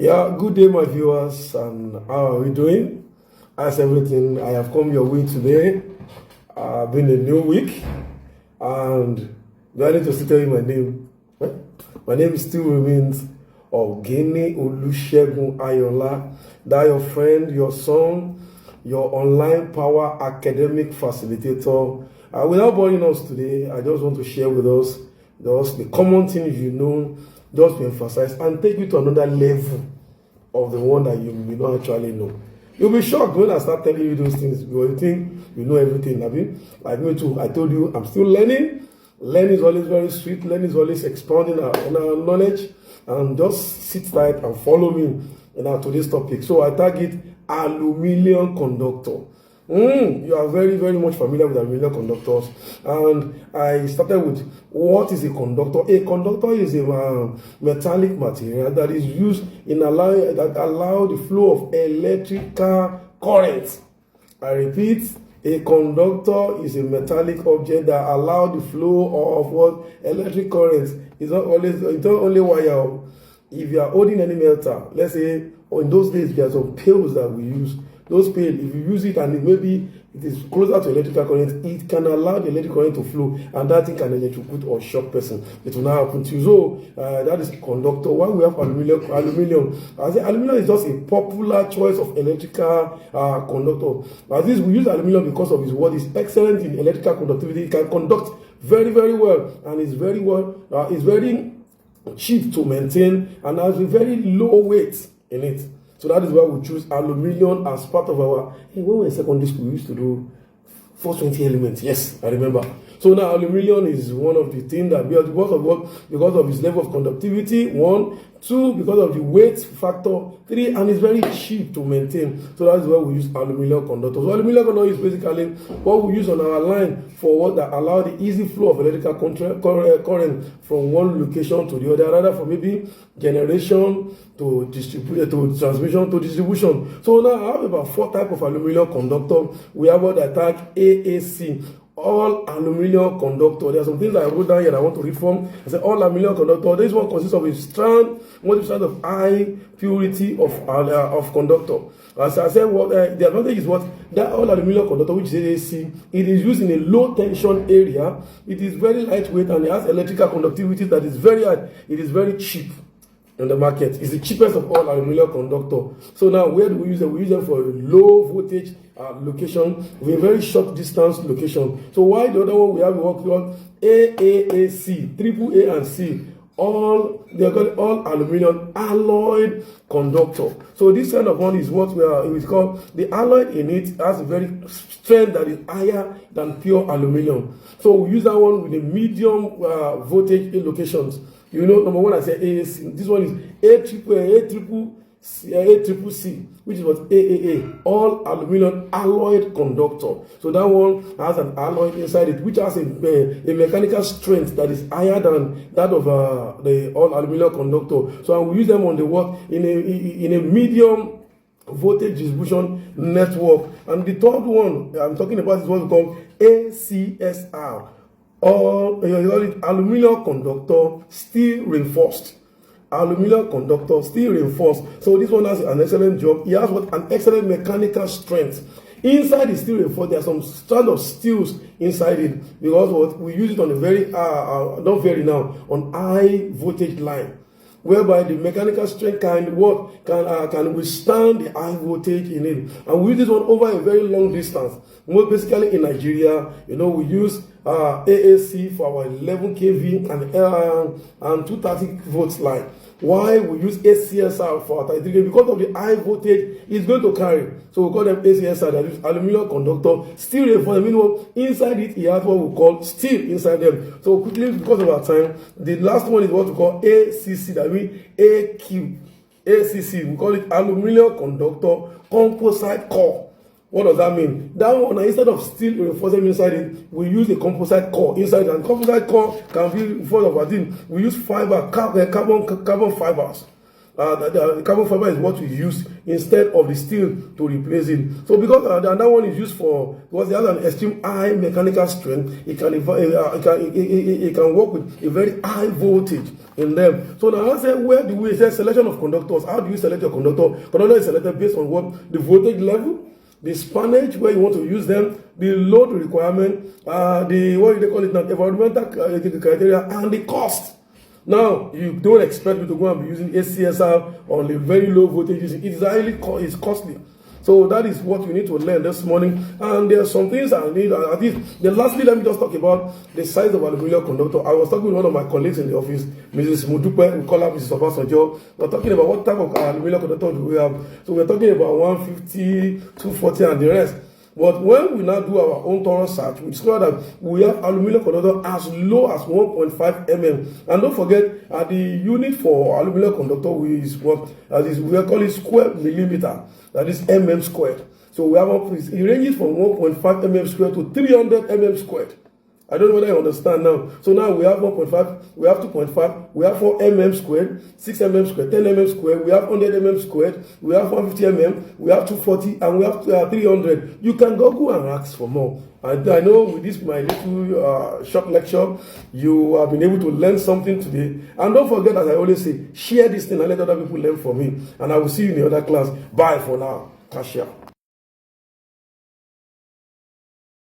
Yeah, good day, my viewers, and how are we doing? How's everything? I have come your way today. Been a new week, and do I need to still tell you my name? My name still remains Ogene Olusegun Ayola. That your friend, your son, your online power academic facilitator. Without boring us today, I just want to share with us just the common things you know, just to emphasize and take you to another level of the one that you may not actually know. You'll be shocked when I start telling you those things because you think you know everything. I mean, like me too. I told you I'm still learning. Learning is always very sweet. Learning is always expounding our knowledge. And just sit tight and follow me in our today's topic. So I target Aluminium Conductor. You are very, very much familiar with aluminium conductors. And I started with what is a conductor? A conductor is a metallic material that is used in allow the flow of electrical current. I repeat, a conductor is a metallic object that allows the flow of what electric currents. It's not only wire. If you are holding any metal, let's say, or in those days there are some pails that we use. Those pails, if you use it and maybe it is closer to electrical current, it can allow the electric current to flow, and that thing can electrocute or shock person. It will not happen to you. So that is conductor. Why we have aluminium? I say aluminium is just a popular choice of electrical conductor. As this, we use aluminium because of its what is excellent in electrical conductivity. It can conduct very, very well, and it's very well. It's very cheap to maintain and has a very low weight in it. So that is why we choose aluminium as part of our. When we were in secondary school, we used to do 420 elements. Yes, I remember. So now aluminium is one of the things that because of what? Because of its level of conductivity, 1, 2, because of the weight factor, 3, and it's very cheap to maintain. So that's why we use aluminium conductor. So aluminium conductor is basically what we use on our line for what that allow the easy flow of electrical current from one location to the other, rather from maybe generation to transmission to distribution. So now I have about 4 types of aluminium conductor. We have what I tag AAC. All aluminium conductor. There are some things that I wrote down here that I want to read from. I said all aluminium conductor. This one consists of a strand, multiple of high purity of conductor. As I said, what the advantage is what that all aluminium conductor, which is AC, it is used in a low tension area. It is very lightweight and it has electrical conductivity that is very high. It is very cheap in the market. It's the cheapest of all aluminium conductor. So now where do we use them? We use them for a low voltage location with a very short distance location. So why the other one we have what called AAC, triple A and C, all they are called all aluminium alloyed conductor. So this kind of one is what we call the alloy in it has a very strength that is higher than pure aluminium. So we use that one with the medium voltage locations. You know, number one, I say AAC. This one is A triple C, which is what AAA, all aluminium alloyed conductor. So that one has an alloy inside it, which has a mechanical strength that is higher than that of the all aluminium conductor. So we use them on the work in a medium voltage distribution network. And the third one I'm talking about is what we call ACSR. Or you call it aluminium conductor steel reinforced. Aluminium conductor steel reinforced. So this one has an excellent job. It has what an excellent mechanical strength. Inside the steel reinforced, there are some strand of steels inside it because what we use it on a very not very now on high voltage line, whereby the mechanical strength can withstand the high voltage in it. And we use this one over a very long distance. More basically in Nigeria, you know, we use AAC for our 11 kV and 230 volts line. Why we use ACSR for our 33 kV? Because of the high voltage it's going to carry. So we call them ACSR, that is aluminium conductor. Steel reinforced, meanwhile, inside it has what we call steel inside them. So quickly, because of our time, the last one is what we call ACC, that means ACC. We call it aluminium conductor composite core. What does that mean? That one, instead of steel reinforcement inside it, we use a composite core inside. And composite core can be full of a thing. We use fiber, carbon fibers. The carbon fiber is what we use instead of the steel to replace it. So because that one is used for, because it has an extreme high mechanical strength, it can work with a very high voltage. in them. So now I say, where do we say selection of conductors? How do you select your conductor? Conductor is selected based on what? The voltage level, the spannage where you want to use them, the load requirement, the what do they call it now, environmental criteria, and the cost. Now, you don't expect me to go and be using ACSR on the very low voltages. It's costly. So that is what you need to learn this morning. And there are some things I need. At least, then lastly, let me just talk about the size of aluminium conductor. I was talking with one of my colleagues in the office, Mrs. Mudupe, we call her Mrs. Obasanjo. We're talking about what type of aluminium conductor do we have. So we're talking about 150, 240, and the rest. But when we now do our own thorough search, we discover that we have aluminium conductor as low as 1.5 mm. And don't forget, the unit for aluminium conductor is what? We call it square millimeter. That is mm squared. So we have it ranges from 1.5 mm squared to 300 mm squared. I don't know whether you understand now. So now we have 1.5, we have 2.5, we have 4 mm squared, 6 mm squared, 10 mm squared, we have 100 mm squared, we have 150 mm, we have 240, and we have 300. You can go and ask for more. And I know with this, my little short lecture, you have been able to learn something today. And don't forget, as I always say, share this thing and let other people learn from me. And I will see you in the other class. Bye for now. Cashier.